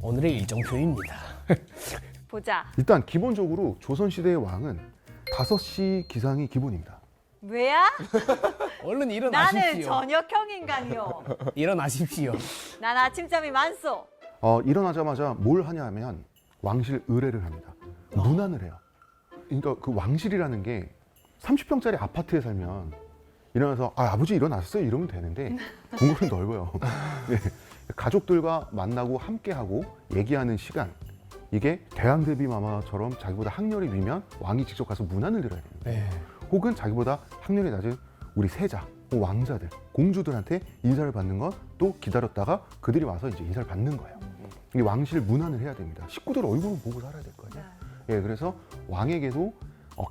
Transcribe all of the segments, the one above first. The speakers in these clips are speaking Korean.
오늘의 일정표입니다. 보자. 일단 기본적으로 조선시대의 왕은 5시 기상이 기본입니다. 왜야? 얼른 나는 일어나십시오. 저녁형 인간이요. 일어나십시오. 난 아침잠이 많소. 일어나자마자 뭘 하냐 하면 왕실 의례를 합니다. 문안을 해요. 그러니까 그 왕실이라는 게 30평짜리 아파트에 살면 일어나서 아버지 일어났어요 이러면 되는데 궁궐은 넓어요. 네. 가족들과 만나고 함께하고 얘기하는 시간, 이게 대왕대비 마마처럼 자기보다 학렬이 위면 왕이 직접 가서 문안을 들어야 됩니다. 네. 혹은 자기보다 학렬이 낮은 우리 세자, 왕자들, 공주들한테 인사를 받는 건 또 기다렸다가 그들이 와서 이제 인사를 받는 거예요. 이 왕실 문안을 해야 됩니다. 식구들 얼굴을 보고 살아야 될 거 아니에요. 예, 그래서 왕에게도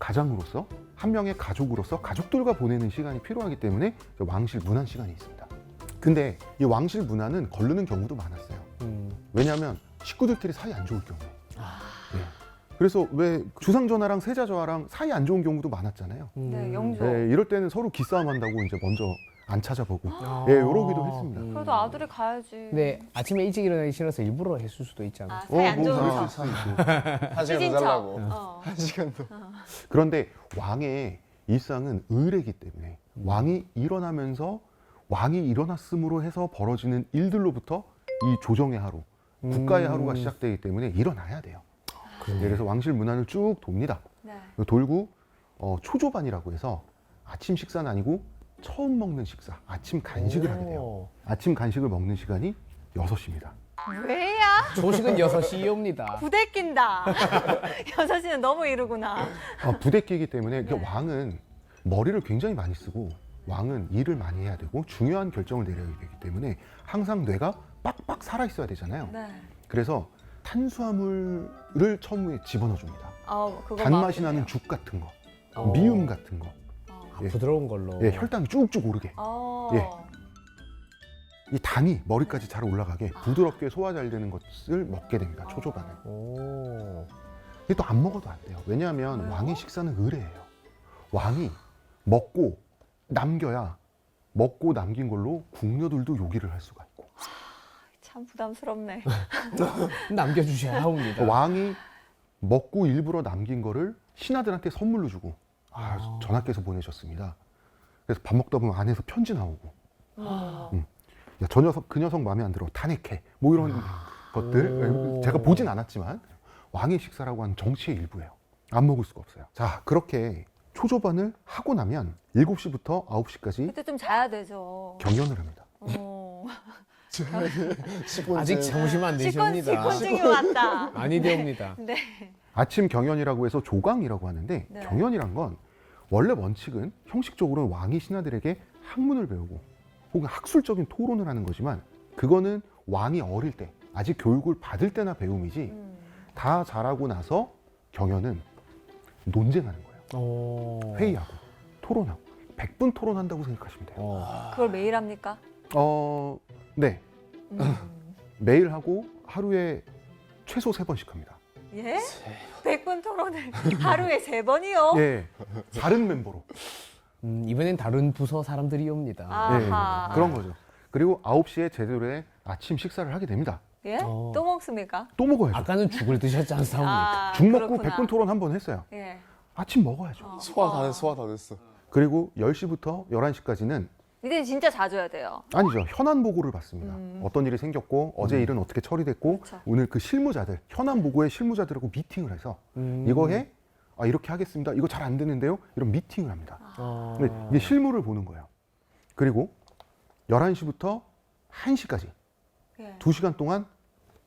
가장으로서 한 명의 가족으로서 가족들과 보내는 시간이 필요하기 때문에 왕실 문안 시간이 있습니다. 근데 이 왕실 문안은 거르는 경우도 많았어요. 왜냐하면 식구들끼리 사이 안 좋을 경우에. 예. 그래서 왜 주상전하랑 세자전하랑 사이 안 좋은 경우도 많았잖아요. 네, 영조. 예, 이럴 때는 서로 기싸움 한다고 이제 먼저 안 찾아보고 예, 이러기도 했습니다. 그래도 아들이 가야지. 네, 아침에 일찍 일어나기 싫어서 일부러 했을 수도 있잖아요. 사이 안 좋은 그럴 척. 수 있지. 한 시간 더 삐진 척. 자려고. 어. 한 시간 더. 그런데 왕의 일상은 의례이기 때문에 왕이 일어나면서 왕이 일어났음으로 해서 벌어지는 일들로부터 이 조정의 하루, 국가의 하루가 시작되기 때문에 일어나야 돼요. 그래서 왕실 문안을 쭉 돕니다. 네. 돌고 초조반이라고 해서 아침 식사는 아니고 처음 먹는 식사, 아침 간식을 하게 돼요. 아침 간식을 먹는 시간이 6시입니다. 왜야? 조식은 6시옵니다. 부대 낀다. 6시는 너무 이르구나. 부대끼기 때문에 네. 왕은 머리를 굉장히 많이 쓰고 왕은 일을 많이 해야 되고 중요한 결정을 내려야 되기 때문에 항상 뇌가 빡빡 살아 있어야 되잖아요. 네. 그래서 탄수화물을 처음에 집어넣어 줍니다. 그거 단맛이 마음에 나는 드네요. 죽 같은 거, 어. 미음 같은 거, 아, 예. 부드러운 걸로. 예, 혈당이 쭉쭉 오르게. 예. 이 당이 머리까지 잘 올라가게 부드럽게 소화 잘 되는 것을 먹게 됩니다. 초조반은. 오. 이게 또 안 먹어도 안 돼요. 왜냐하면 왜요? 왕의 식사는 의례예요. 왕이 먹고 남겨야 먹고 남긴 걸로 궁녀들도 요기를 할 수가 있고, 참 부담스럽네. 남겨주셔야 합니다. 왕이 먹고 일부러 남긴 거를 신하들한테 선물로 주고 전하께서 보내셨습니다. 그래서 밥 먹다 보면 안에서 편지 나오고 야, 저 녀석 그 녀석 마음에 안 들어 탄핵해 뭐 이런 것들 제가 보진 않았지만 왕의 식사라고 하는 정치의 일부예요. 안 먹을 수가 없어요. 자, 그렇게 초조반을 하고 나면 7시부터 9시까지 그때 좀 자야 되죠. 경연을 합니다. 아직 점심 안 되십니다. 시콘증이 왔다. 많이 되옵니다. 네. 아침 경연이라고 해서 조강이라고 하는데 네. 경연이란 건 원래 원칙은 형식적으로는 왕이 신하들에게 학문을 배우고 혹은 학술적인 토론을 하는 거지만 그거는 왕이 어릴 때 아직 교육을 받을 때나 배움이지 다 자라고 나서 경연은 논쟁하는 거예요. 오. 회의하고 토론하고 100분 토론한다고 생각하시면 돼요. 그걸 매일 합니까? 네. 매일 하고 하루에 최소 3번씩 합니다. 예? 100분 토론을 하루에 3번이요? 예, 다른 멤버로. 이번엔 다른 부서 사람들이 옵니다. 아하. 예, 그런 거죠. 그리고 9시에 제대로의 아침 식사를 하게 됩니다. 예? 어. 또 먹습니까? 또 먹어야죠. 아까는 죽을 드셨지 않습니까? 죽 먹고 그렇구나. 100분 토론 한 번 했어요. 예. 아침 먹어야죠. 소화 다 됐어, 소화 다 됐어. 그리고 10시부터 11시까지는 이제 진짜 자줘야 돼요. 아니죠. 현안 보고를 받습니다. 어떤 일이 생겼고 어제 일은 어떻게 처리됐고 그쵸. 오늘 그 실무자들, 현안 보고의 실무자들하고 미팅을 해서 이거 해? 이렇게 하겠습니다. 이거 잘 안 되는데요? 이런 미팅을 합니다. 근데 이게 실무를 보는 거예요. 그리고 11시부터 1시까지 예. 2시간 동안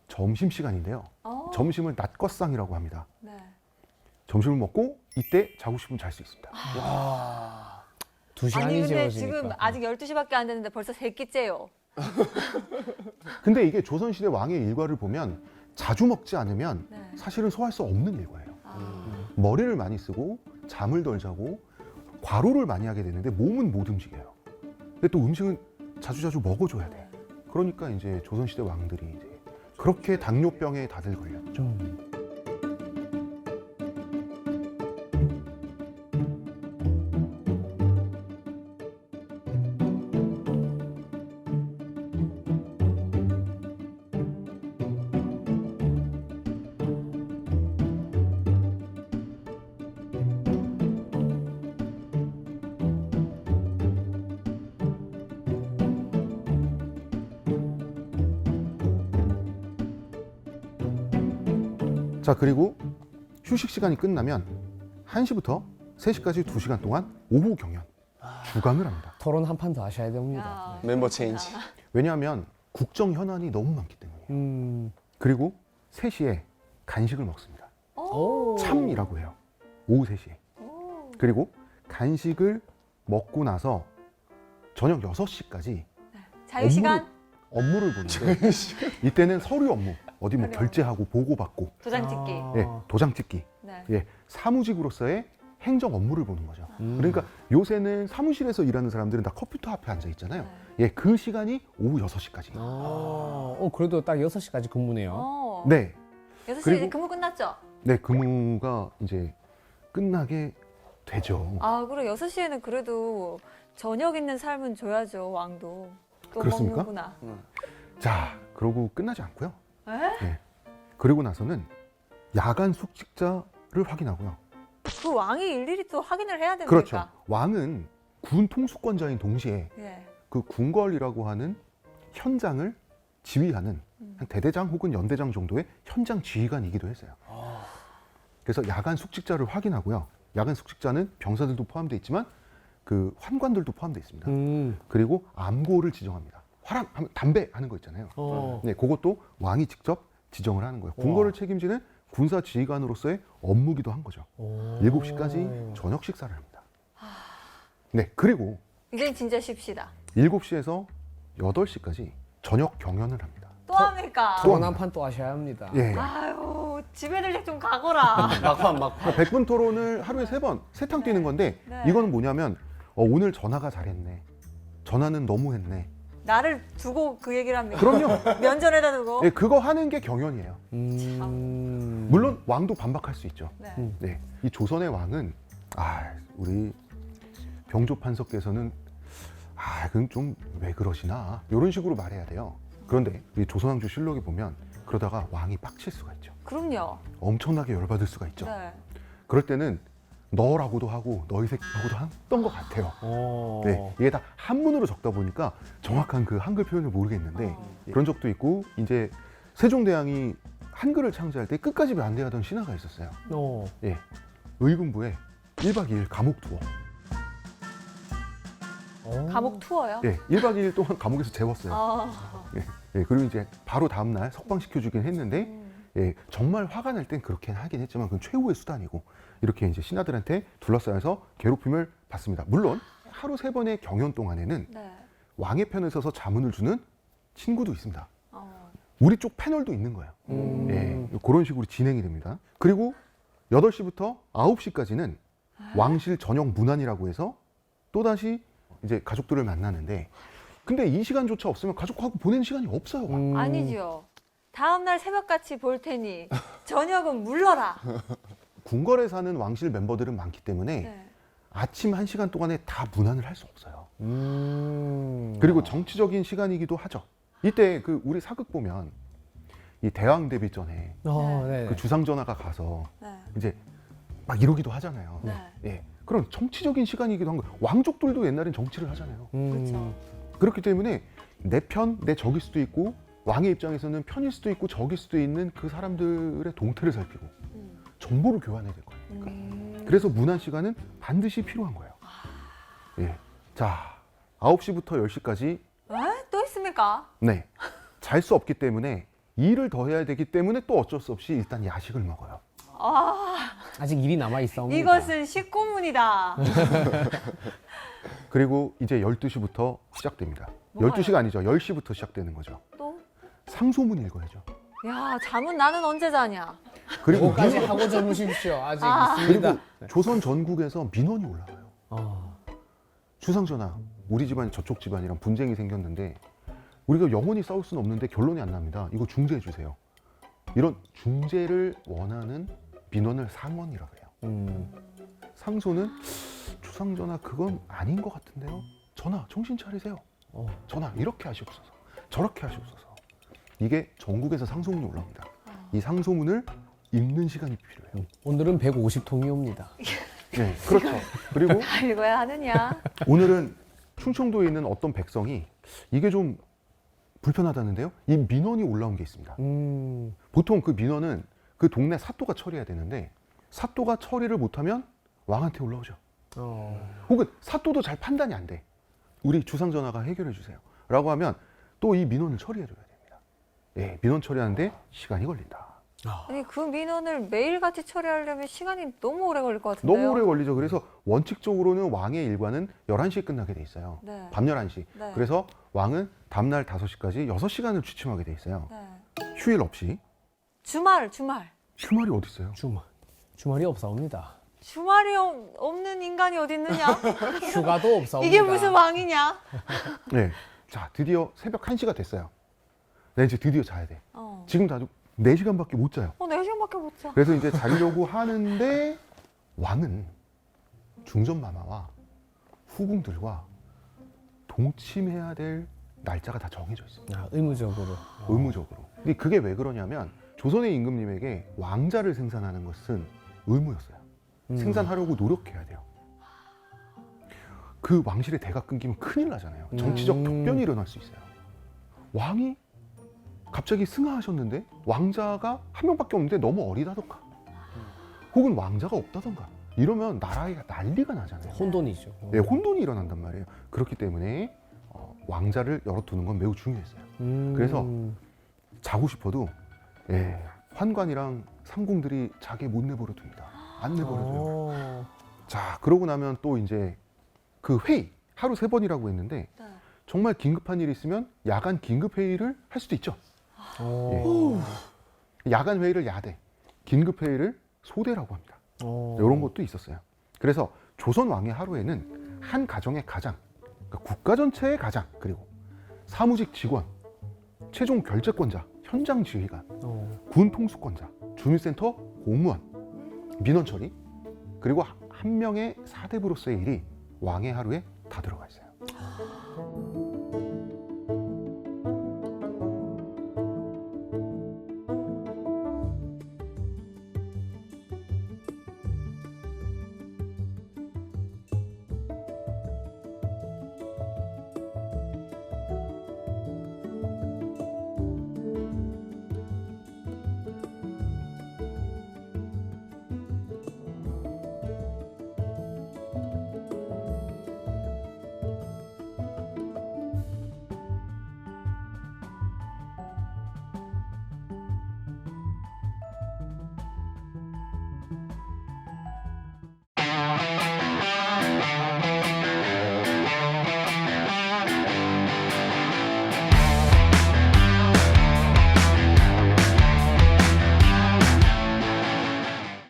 점심시간인데요. 점심을 낮거상이라고 합니다. 네. 점심을 먹고 이때 자고 싶으면 잘 수 있습니다. 2시간이 아니 근데 지워지니까. 지금 아직 12시밖에 안 됐는데 벌써 3끼째요. 근데 이게 조선시대 왕의 일과를 보면 자주 먹지 않으면 네. 사실은 소화할 수 없는 일과예요. 머리를 많이 쓰고 잠을 덜 자고 과로를 많이 하게 되는데 몸은 못 움직여요. 근데 또 음식은 자주자주 먹어줘야 돼. 그러니까 이제 조선시대 왕들이 이제 그렇게 당뇨병에 다들 걸렸죠. 자, 그리고 휴식 시간이 끝나면 1시부터 3시까지 2시간 동안 오후 경연 주강을 합니다. 토론 한 판 더 하셔야 됩니다. 야. 멤버 체인지. 왜냐하면 국정 현안이 너무 많기 때문이에요. 그리고 3시에 간식을 먹습니다. 오. 참이라고 해요. 오후 3시에. 오. 그리고 간식을 먹고 나서 저녁 6시까지 자유시간 업무를 보는데 이때는 서류 업무, 어디 뭐 서류 결제하고 보고받고, 도장 찍기. 예, 도장 찍기, 네. 예, 사무직으로서의 행정 업무를 보는 거죠. 그러니까 요새는 사무실에서 일하는 사람들은 다 컴퓨터 앞에 앉아 있잖아요. 예, 그 시간이 오후 6시까지. 그래도 딱 6시까지 근무네요. 네, 6시 그리고- 이제 근무 끝났죠? 네, 근무가 이제 끝나게 되죠. 아, 그래 6시에는 그래도 저녁 있는 삶은 줘야죠, 왕도. 또 그렇습니까? 먹는구나. 자, 그러고 끝나지 않고요. 에? 네. 그리고 나서는 야간 숙직자를 확인하고요. 그 왕이 일일이 또 확인을 해야 됩니까? 그렇죠. 왕은 군 통수권자인 동시에 예. 그 궁궐이라고 하는 현장을 지휘하는 한 대대장 혹은 연대장 정도의 현장 지휘관이기도 했어요. 그래서 야간 숙직자를 확인하고요. 야간 숙직자는 병사들도 포함되어 있지만 그 환관들도 포함되어 있습니다. 그리고 암고를 지정합니다. 화랑 하면 담배 하는 거 있잖아요. 네, 그것도 왕이 직접 지정을 하는 거예요. 궁궐을 책임지는 군사 지휘관으로서의 업무기도 한 거죠. 7시까지 저녁 식사를 합니다. 네, 그리고 이제 진짜 쉽시다. 7시에서 8시까지 저녁 경연을 합니다. 또 합니까? 토론 한 판 또 하셔야 합니다. 예. 아유, 집애들 좀 가거라. 막판. 100분 토론을 하루에 3번, 3탕 뛰는 건데 네. 이거는 뭐냐면 오늘 전화가 잘했네. 전화는 너무 했네. 나를 두고 그 얘기를 합니까? 그럼요. 면전에다 두고. 예, 그거 하는 게 경연이에요. 물론 왕도 반박할 수 있죠. 네. 네, 이 조선의 왕은 우리 병조 판서께서는 그건 좀 왜 그러시나 이런 식으로 말해야 돼요. 그런데 이 조선왕조 실록에 보면 그러다가 왕이 빡칠 수가 있죠. 그럼요. 엄청나게 열받을 수가 있죠. 네. 그럴 때는 너라고도 하고 너희 새끼라고도 했던 것 같아요. 네, 이게 다 한문으로 적다 보니까 정확한 그 한글 표현을 모르겠는데 그런 적도 있고 이제 세종대왕이 한글을 창제할 때 끝까지 반대하던 신하가 있었어요. 예, 의군부에 1박 2일 감옥 투어. 감옥 투어요? 예, 1박 2일 동안 감옥에서 재웠어요. 아. 예, 그리고 이제 바로 다음날 석방시켜주긴 했는데 예, 정말 화가 날 땐 그렇게 하긴 했지만 그건 최후의 수단이고 이렇게 이제 신하들한테 둘러싸여서 괴롭힘을 받습니다. 물론 하루 3번의 경연 동안에는 네. 왕의 편에 서서 자문을 주는 친구도 있습니다. 어. 우리 쪽 패널도 있는 거예요. 예, 그런 식으로 진행이 됩니다. 그리고 8시부터 9시까지는 왕실 저녁 문안이라고 해서 또다시 이제 가족들을 만나는데 근데 이 시간조차 없으면 가족하고 보내는 시간이 없어요. 아니지요. 다음날 새벽같이 볼 테니 저녁은 물러라. 궁궐에 사는 왕실 멤버들은 많기 때문에 네. 아침 1시간 동안에 다 문안을 할 수 없어요. 그리고 정치적인 시간이기도 하죠. 이때 그 우리 사극 보면 이 대왕 데뷔 전에 네. 그 주상전하가 가서 네. 이제 막 이러기도 하잖아요. 네. 예, 그런 정치적인 시간이기도 한 거예요. 왕족들도 옛날엔 정치를 하잖아요. 그렇죠. 그렇기 때문에 내 편, 내 적일 수도 있고 왕의 입장에서는 편일 수도 있고 적일 수도 있는 그 사람들의 동태를 살피고 정보를 교환해야 될 거예요. 그래서 문안 시간은 반드시 필요한 거예요. 예, 자 9시부터 10시까지 에? 또 있습니까? 네, 잘 수 없기 때문에 일을 더 해야 되기 때문에 또 어쩔 수 없이 일단 야식을 먹어요. 아직 일이 남아 있사옵니다. 이것은 식고문이다. 그리고 이제 12시부터 시작됩니다. 뭐가요? 12시가 아니죠. 10시부터 시작되는 거죠. 또? 상소문 읽어야죠. 야, 잠은 나는 언제 자냐? 그리고 그거까지 하고 주무십시오. 아직 그리고 있습니다. 조선 전국에서 민원이 올라와요. 아, 주상전하, 우리 집안이 저쪽 집안이랑 분쟁이 생겼는데 우리가 영원히 싸울 수는 없는데 결론이 안 납니다. 이거 중재해 주세요. 이런 중재를 원하는 민원을 상원이라고 해요. 상소는 주상전하 그건 아닌 것 같은데요. 전하 정신 차리세요. 전하 이렇게 하시옵소서. 저렇게 하시옵소서. 이게 전국에서 상소문이 올라옵니다. 이 상소문을 읽는 시간이 필요해요. 오늘은 150통이 옵니다. 네, 그렇죠. 그리고 다 읽어야 하느냐? 오늘은 충청도에 있는 어떤 백성이 이게 좀 불편하다는데요. 이 민원이 올라온 게 있습니다. 음, 보통 그 민원은 그 동네 사또가 처리해야 되는데 사또가 처리를 못하면 왕한테 올라오죠. 혹은 사또도 잘 판단이 안 돼. 우리 주상 전하가 해결해 주세요. 라고 하면 또 이 민원을 처리해 줘야 됩니다. 예, 민원 처리하는데 시간이 걸린다. 아니 그 민원을 매일같이 처리하려면 시간이 너무 오래 걸릴 것 같은데요. 너무 오래 걸리죠. 그래서 원칙적으로는 왕의 일과는 11시에 끝나게 돼 있어요. 네. 밤 11시. 네. 그래서 왕은 다음날 5시까지 6시간을 취침하게 돼 있어요. 네. 휴일 없이. 주말. 휴말이 어디 있어요? 주말이 없사옵니다. 주말이 없는 인간이 어디 있느냐? 휴가도 없사옵니다. 이게 무슨 왕이냐? 네. 자, 드디어 새벽 1시가 됐어요. 나 이제 드디어 자야 돼. 어. 지금 나도 4시간밖에 못 자요. 4시간밖에 못 자. 그래서 이제 자려고 하는데 왕은 중전마마와 후궁들과 동침해야 될 날짜가 다 정해져 있습니다. 의무적으로. 의무적으로. 근데 그게 왜 그러냐면 조선의 임금님에게 왕자를 생산하는 것은 의무였어요. 생산하려고 노력해야 돼요. 그 왕실의 대가 끊기면 큰일 나잖아요. 정치적 격변이 일어날 수 있어요. 왕이 갑자기 승하하셨는데 왕자가 한 명밖에 없는데 너무 어리다던가 혹은 왕자가 없다던가 이러면 나라에 난리가 나잖아요. 혼돈이죠. 네, 혼돈이 일어난단 말이에요. 그렇기 때문에 왕자를 열어두는 건 매우 중요했어요. 그래서 자고 싶어도 예, 환관이랑 삼궁들이 자게 못 내버려 둡니다. 안 내버려줘요. 자, 그러고 나면 또 이제 그 회의 하루 3번이라고 했는데 네. 정말 긴급한 일이 있으면 야간 긴급 회의를 할 수도 있죠. 야간 회의를 야대, 긴급 회의를 소대라고 합니다. 이런 것도 있었어요. 그래서 조선 왕의 하루에는 한 가정의 가장, 그러니까 국가 전체의 가장, 그리고 사무직 직원, 최종 결재권자, 현장 지휘관, 군 통수권자, 주민센터 공무원, 민원 처리, 그리고 한 명의 사대부로서의 일이 왕의 하루에 다 들어가 있어요.